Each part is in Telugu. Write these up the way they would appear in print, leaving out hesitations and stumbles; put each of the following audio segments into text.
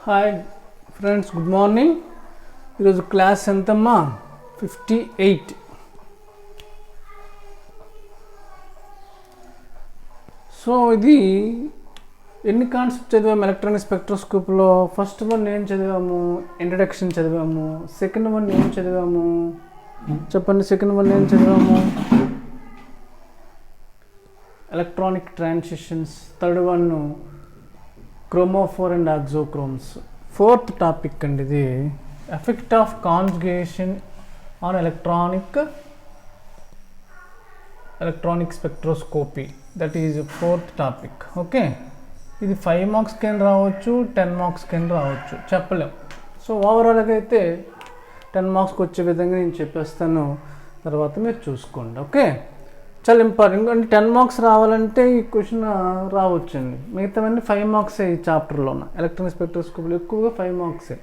Hi friends, good morning. ఈరోజు క్లాస్ ఎంతమ్మా? 58. సో ఇది ఎన్ని కాన్సెప్ట్ చదివాము ఎలక్ట్రానిక్ స్పెక్ట్రోస్కోప్లో? ఫస్ట్ వన్ ఏం చదివాము? ఇంట్రడక్షన్ చదివాము. సెకండ్ వన్ ఏం చదివాము? చెప్పండి. సెకండ్ వన్ ఏం చదివాము? Electronic transitions. Third one chromophore and auxochromes. Fourth topic అండి ఇది, effect of conjugation on electronic spectroscopy. That is fourth topic. Okay, ఇది 5 మార్క్స్ కింద రావచ్చు, 10 మార్క్స్ కింద రావచ్చు, చెప్పలేం. సో ఓవరాల్గా అయితే 10 మార్క్స్కి వచ్చే విధంగా నేను చెప్పేస్తాను, తర్వాత మీరు చూసుకోండి. ఓకే, చాలా ఇంపార్టెంట్. అంటే 10 మార్క్స్ రావాలంటే ఈ క్వశ్చన్ రావచ్చండి. మిగతావన్నీ 5 మార్క్సే. ఈ చాప్టర్లో ఉన్న ఎలక్ట్రానిక్ స్పెక్ట్రోస్కోపీలో ఎక్కువగా 5 మార్క్సే.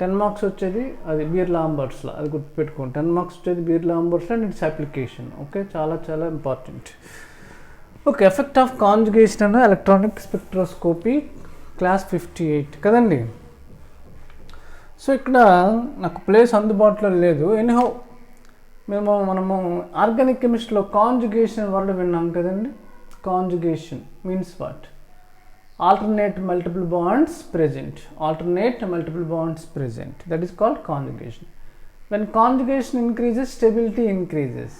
10 మార్క్స్ వచ్చేది అది బీర్-లాంబర్ట్స్లో, అది గుర్తుపెట్టుకోండి. 10 మార్క్స్ వచ్చేది బీర్-లాంబర్ట్స్లో అండ్ ఇట్స్ అప్లికేషన్. ఓకే, చాలా చాలా important. Okay, effect of conjugation అన్న ఎలక్ట్రానిక్ స్పెక్ట్రోస్కోపీ, క్లాస్ 58 కదండి. సో ఇక్కడ నాకు ప్లేస్ అందుబాటులో లేదు. ఎనీహౌ మనము ఆర్గానిక్ కెమిస్ట్రీలో కాంజుగేషన్ వర్డ్ విన్నాం కదండి. Conjugation means what? alternate multiple bonds present. That is called conjugation. When conjugation increases, stability increases,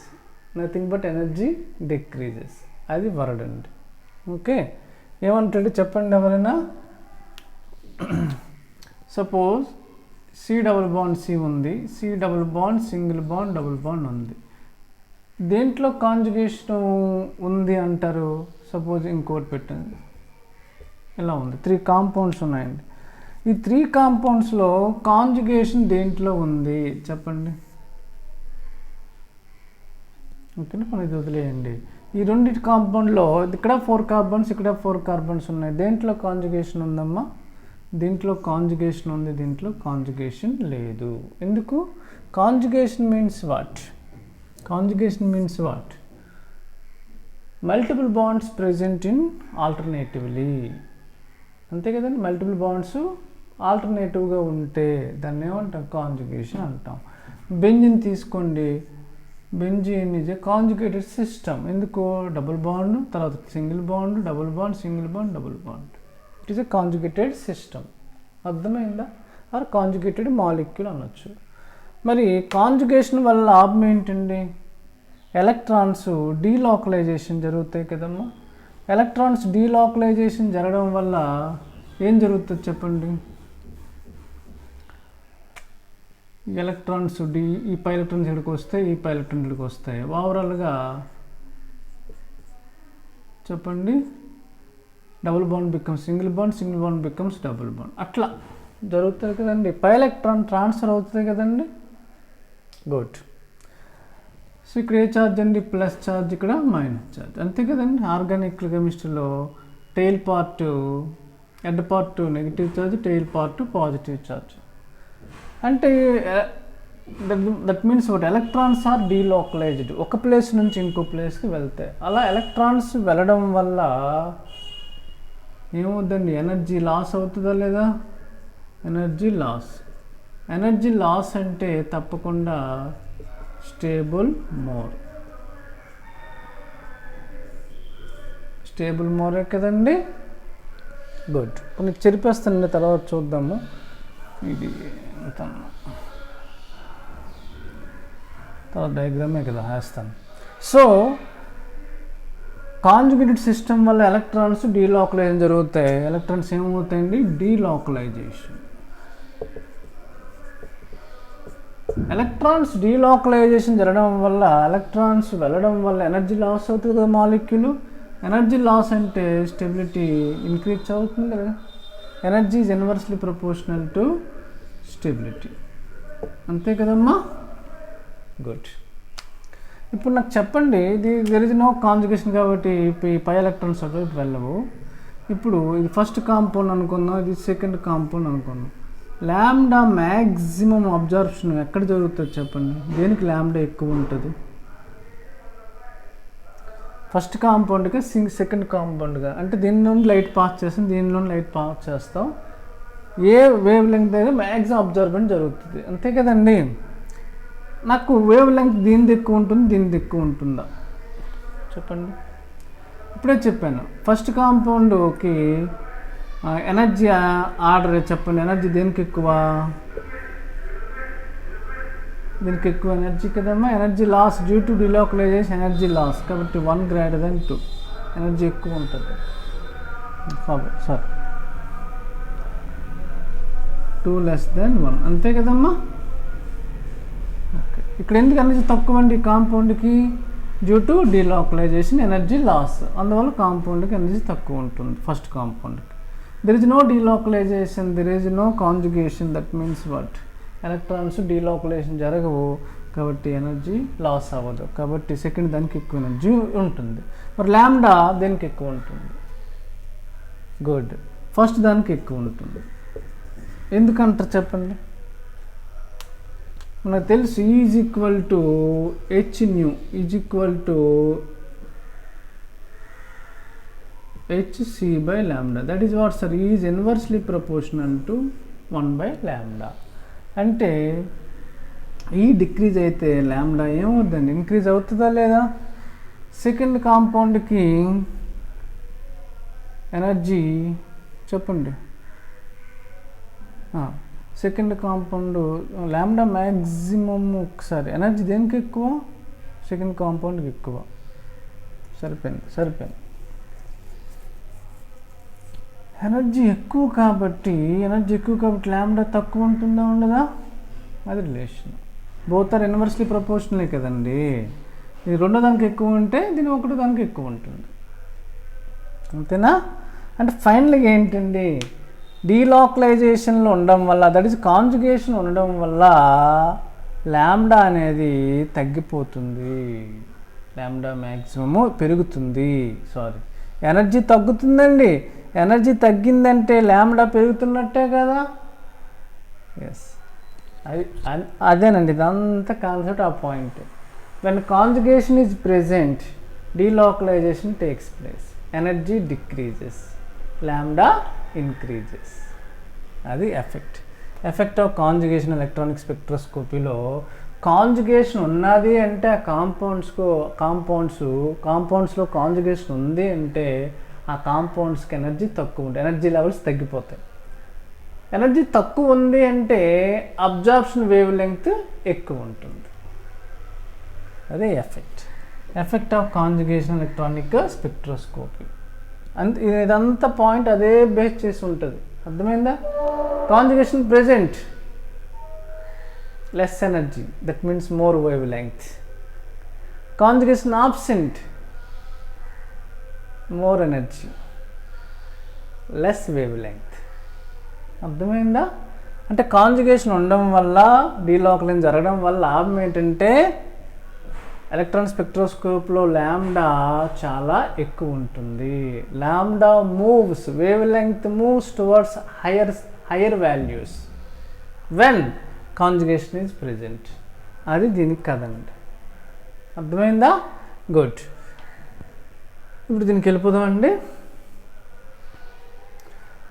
nothing but energy decreases. అది వర్డ్ అండి. ఓకే, ఏమంటాడు చెప్పండి ఎవరైనా. Suppose C double bond C ఉంది, C double bond single bond double bond ఉంది. దేంట్లో కాంజుగేషన్ ఉంది అంటారు? సపోజ్ ఇంకోటి పెట్టండి, ఇలా ఉంది. 3 కాంపౌండ్స్ ఉన్నాయండి. ఈ 3 కాంపౌండ్స్లో కాంజుగేషన్ దేంట్లో ఉంది చెప్పండి. ఓకేనా, మనం ఇది వదిలేయండి. ఈ 2 కాంపౌండ్లో ఇక్కడ 4 కార్బన్స్, ఇక్కడ 4 కార్బన్స్ ఉన్నాయి. దేంట్లో కాంజుగేషన్ ఉందమ్మా? దీంట్లో కాంజుగేషన్ ఉంది, దీంట్లో కాంజుగేషన్ లేదు. ఎందుకు? Conjugation means what? Multiple bonds present in alternatively. అంతే కదండి. మల్టిపుల్ బాండ్స్ ఆల్టర్నేటివ్గా ఉంటే దాన్ని ఏమంటాం? కాంజుగేషన్ అంటాం. బెంజిన్ తీసుకోండి. Benzene is a conjugated system. ఎందుకు? డబుల్ బాండ్, తర్వాత single bond, double bond, single bond, double bond. It is a conjugated system. అర్థమైందా? ఆర్ కాంజుగేటెడ్ మాలిక్యూల్ అనొచ్చు. మరి కాంజుగేషన్ వల్ల లాభం ఏంటండి? ఎలక్ట్రాన్స్ డీలోకలైజేషన్ జరుగుతాయి కదమ్మా. ఎలక్ట్రాన్స్ డీలోకలైజేషన్ జరగడం వల్ల ఏం జరుగుతుంది చెప్పండి. ఎలక్ట్రాన్స్ ఈ పై ఎలక్ట్రాన్స్ ఇక్కడికి వస్తాయి, ఈ పై ఎలక్ట్రాన్స్ ఇక్కడికి వస్తాయి. ఓవరాల్గా చెప్పండి, double bond becomes single bond, single bond becomes double bond. అట్లా జరుగుతుంది కదండి. పై ఎలక్ట్రాన్ ట్రాన్స్ఫర్ అవుతుంది కదండి. గుడ్. సో ఇక్కడ ఏ ఛార్జ్ అండి? ప్లస్ ఛార్జ్, ఇక్కడ మైనస్ ఛార్జ్. అంతే కదండి. ఆర్గానిక్ కెమిస్ట్రీలో tail part, head part negative charge, tail part positive charge. అంటే that means what? Electrons are delocalized. ఒక ప్లేస్ నుంచి ఇంకో ప్లేస్కి వెళ్తాయి. అలా ఎలక్ట్రాన్స్ వెళ్ళడం వల్ల ఏమవుతుందండి? ఎనర్జీ లాస్ అవుతుందా లేదా? ఎనర్జీ లాస్ అంటే తప్పకుండా స్టేబుల్ మోరే కదండి. గుడ్. కొన్ని చెరిపేస్తానండి, తర్వాత చూద్దాము. ఇది తర్వాత డయాగ్రామే కదా వేస్తాను. సో కాంజుగేటెడ్ సిస్టమ్ వల్ల ఎలక్ట్రాన్స్ డీలోకలైజేషన్ జరుగుతాయి. ఎలక్ట్రాన్స్ ఏమవుతాయండి? డీలోకలైజేషన్. ఎలక్ట్రాన్స్ డీలోకలైజేషన్ జరగడం వల్ల, ఎలక్ట్రాన్స్ వెళ్ళడం వల్ల ఎనర్జీ లాస్ అవుతుంది కదా మాలిక్యూల్. ఎనర్జీ లాస్ అంటే స్టెబిలిటీ ఇంక్రీజ్ అవుతుంది కదా. Energy is inversely proportional to stability. అంతే కదమ్మా. గుడ్. ఇప్పుడు నాకు చెప్పండి, ఇది దెర్ ఇస్ నో కాంజుగేషన్ కాబట్టి ఈ పై ఎలక్ట్రాన్స్ అటువైపు వెళ్ళవు. ఇప్పుడు ఇది ఫస్ట్ కాంపౌండ్ అనుకుందాం, ఇది సెకండ్ కాంపౌండ్ అనుకుందాం. ల్యాండా మ్యాక్సిమం అబ్జార్ప్షన్ ఎక్కడ జరుగుతుంది చెప్పండి. దేనికి ల్యాండా ఎక్కువ ఉంటుంది? ఫస్ట్ కాంపౌండ్గా సెకండ్ కాంపౌండ్గా. అంటే దీని నుండి లైట్ పాస్ చేస్తాం, దీని నుండి లైట్ పాస్ చేస్తాం. ఏ వేవ్ లెంగ్త్ అయితే మ్యాక్సిమం అబ్జర్బెంట్ జరుగుతుంది, అంతే కదండి. నాకు వేవ్ లెంగ్త్ దీనిది ఎక్కువ ఉంటుంది, దీనిది ఎక్కువ ఉంటుందా చెప్పండి. ఇప్పుడే చెప్పాను ఫస్ట్ కాంపౌండ్కి ఎనర్జీ ఆర్డర్ చెప్పండి. ఎనర్జీ దేనికి ఎక్కువ? దీనికి ఎక్కువ ఎనర్జీ కదమ్మా. Energy loss due to delocalization energy loss, కాబట్టి 1 greater than 2 ఎనర్జీ ఎక్కువ ఉంటుంది. సారీ 2 less than 1, అంతే కదమ్మా. ఓకే, ఇక్కడ ఎందుకు ఎనర్జీ తక్కువ అండి కాంపౌండ్కి? Due to delocalization energy loss, అందువల్ల కాంపౌండ్కి ఎనర్జీ తక్కువ ఉంటుంది ఫస్ట్ కాంపౌండ్కి. There is no delocalization, there is no conjugation, that means what? Electrons delocalization జరగవు, కాబట్టి ఎనర్జీ లాస్ అవ్వదు, కాబట్టి సెకండ్ దానికి ఎక్కువ ఎనర్జీ ఉంటుంది. మరి లాంబ్డా దేనికి ఎక్కువ ఉంటుంది? గుడ్, ఫస్ట్ దానికి ఎక్కువ ఉంటుంది. ఎందుకంటారు చెప్పండి? మనకు తెలుసు is equal to H new is equal to hc by lambda, that is what sir, is inversely proportional to 1 by lambda. అంటే ఈ డిక్రీజ్ అయితే ల్యాండా ఏమవుతుందండి? ఇంక్రీజ్ అవుతుందా లేదా? సెకండ్ కాంపౌండ్కి ఎనర్జీ చెప్పండి. సెకండ్ కాంపౌండ్ ల్యాండా మ్యాక్సిమమ్ ఒకసారి ఎనర్జీ దేనికి ఎక్కువ? సెకండ్ కాంపౌండ్కి ఎక్కువ. సరిపోయింది. ఎనర్జీ ఎక్కువ కాబట్టి ల్యాండా తక్కువ ఉంటుందా ఉండదా? అది రిలేషన్. బోత్ ఆర్ ఇన్వర్స్లీ ప్రపోర్షనలే కదండి. ఇది రెండో దానికి ఎక్కువ ఉంటే దీని ఒకటో దానికి ఎక్కువ ఉంటుంది, అంతేనా? అంటే ఫైనల్గా ఏంటండి, డీలోకలైజేషన్లో ఉండడం వల్ల, దట్ ఈస్ కాంజుగేషన్ ఉండడం వల్ల ల్యాండా అనేది తగ్గిపోతుంది, ల్యాండా మ్యాక్సిమము పెరుగుతుంది. ఎనర్జీ తగ్గుతుందండి. ఎనర్జీ తగ్గిందంటే ల్యాండా పెరుగుతున్నట్టే కదా. ఎస్, అదేనండి, ఇదంతా కాన్సెప్ట్, ఆ point. When conjugation is present, delocalization takes place, energy decreases, lambda increases. అది ఎఫెక్ట్ ఆఫ్ కాంజుగేషన్ ఎలక్ట్రానిక్ స్పెక్ట్రోస్కోపీలో. కాంజుగేషన్ ఉన్నది అంటే ఆ కాంపౌండ్స్లో కాంజుగేషన్ ఉంది అంటే ఆ కాంపౌండ్స్కి ఎనర్జీ తక్కువ ఉంటుంది, ఎనర్జీ లెవెల్స్ తగ్గిపోతాయి. ఎనర్జీ తక్కువ ఉంది అంటే అబ్జార్ప్షన్ వేవ్ లెంగ్త్ ఎక్కువ ఉంటుంది. అదే effect of conjugation electronic spectroscopy. ఇదంతా పాయింట్ అదే బేస్ చేసి ఉంటుంది, అర్థమైందా? Conjugation present, less energy, that means more wavelength. Conjugation absent, more energy, less wavelength. అర్థమైందా? అంటే కాంజుగేషన్ ఉండడం వల్ల, డీలోకలైజేషన్ జరగడం వల్ల లాభం ఏంటంటే ఎలక్ట్రాన్ స్పెక్ట్రోస్కోప్లో ల్యాండా చాలా ఎక్కువ ఉంటుంది. Lambda moves, wave length moves towards higher values when conjugation is present. అది దీనికి కదండి, అర్థమైందా? గుడ్. ఇప్పుడు దీనికి వెళ్ళిపోదామండి.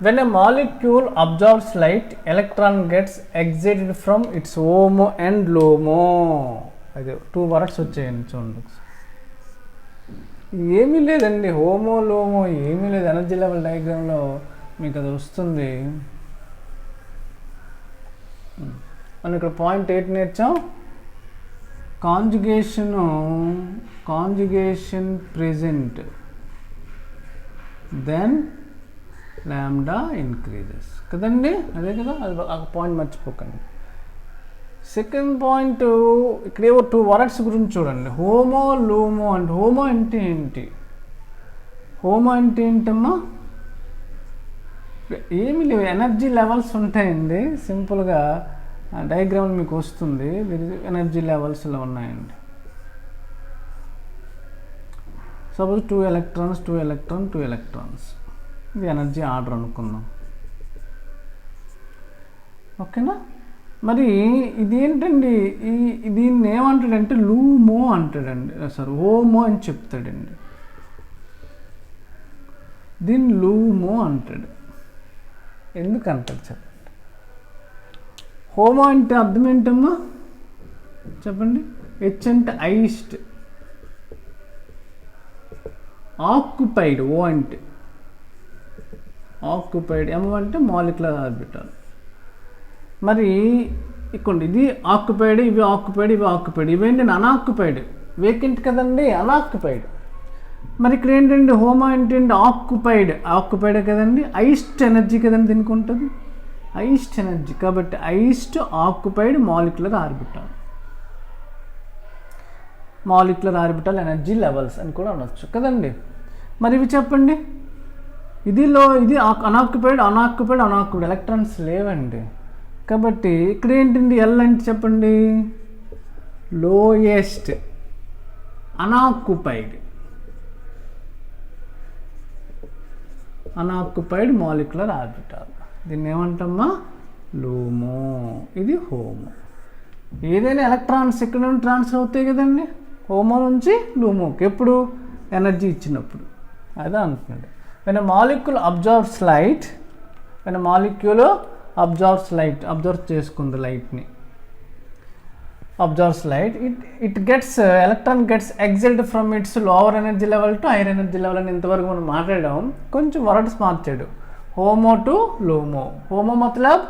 When a molecule absorbs light, electron gets excited from its HOMO and LUMO. అదే 2 words వచ్చాయండి చూడండి. ఏమీ లేదండి, హోమో లోమో ఏమీ లేదు. ఎనర్జీ లెవెల్ డయాగ్రామ్లో మీకు అది వస్తుంది. మనం ఇక్కడ పాయింట్ 8 నేర్చాం. కాంజుగేషన్ ప్రెజెంట్, దెన్ ల్యాండా ఇంక్రీజెస్ కదండి, అదే కదా. అది ఆ పాయింట్ మర్చిపోకండి. సెకండ్ పాయింట్, ఇక్కడేవో 2 words గురించి చూడండి. హోమో లోమో అంటే హోమో అంటే ఏంటి? హోమో అంటే ఏంటమ్మా? ఏమీ లేవు, ఎనర్జీ లెవెల్స్ ఉంటాయండి. సింపుల్గా డయాగ్రామ్ మీకు వస్తుంది. ఎనర్జీ లెవెల్స్లో ఉన్నాయండి. Suppose 2 electrons, 2 electrons, 2 electrons. ఇది ఎనర్జీ ఆర్డర్ అనుకుందాం, ఓకేనా? మరి ఇదేంటండి, దీన్ని ఏమంటాడంటే లూమో అంటాడండి, హోమో అని చెప్తాడండి. దీన్ని లూమో అంటాడు. ఎందుకు అంటాడు చెప్పండి? హోమో అంటే అర్థం ఏంటమ్మా చెప్పండి. హెచ్ అంటే హైయెస్ట్, ఆక్యుపైడ్, ఓ అంటే ఆక్యుపైడ్, ఎం అంటే మాలిక్యులర్ ఆర్బిటాల్. మరి ఇక్కడ ఇది ఆక్యుపైడ్, ఇవి ఆక్యుపైడ్, ఇవి ఆక్యుపైడ్, ఇవేంటి అన్ఆక్యుపైడ్, వేకెంట్ కదండి, అన్ఆక్యుపైడ్. మరి ఇక్కడ ఏంటండి హోమో ఏంటండి ఆక్యుపైడ్, ఆక్యుపైడే కదండి, హైయెస్ట్ ఎనర్జీ కదండి దీనికి ఉంటుంది, హైయెస్ట్ ఎనర్జీ. కాబట్టి highest occupied molecular orbital, molecular orbital energy levels అని కూడా అనొచ్చు కదండి. మరి ఇవి చెప్పండి, ఇది అన్ఆక్యుపైడ్, అన్ఆక్యుపైడ్, అన్ఆక్యుపైడ్, ఎలక్ట్రాన్స్ లేవండి. కాబట్టి ఇక్కడ ఏంటండి ఎల్ అంటే చెప్పండి lowest unoccupied, unoccupied molecular orbital. దీన్ని ఏమంటామా లూమో, ఇది హోమో. ఏదైనా ఎలక్ట్రాన్స్ ఇక్కడ నుండి ట్రాన్స్ఫర్ అవుతాయి కదండి, హోమో నుంచి లూమోకి, ఎప్పుడు ఎనర్జీ ఇచ్చినప్పుడు. అదే అంటున్నాడు. when a molecule absorbs light, when a molecule absorbs light, observe చేసుకుంది లైట్ని, absorbs light, it gets electron gets exhaled from its lower energy level to higher energy level అని ఇంతవరకు మనం మాట్లాడాం. కొంచెం వర్డ్స్ మార్చాడు, హోమో టు లూమో. హోమో మతలబ్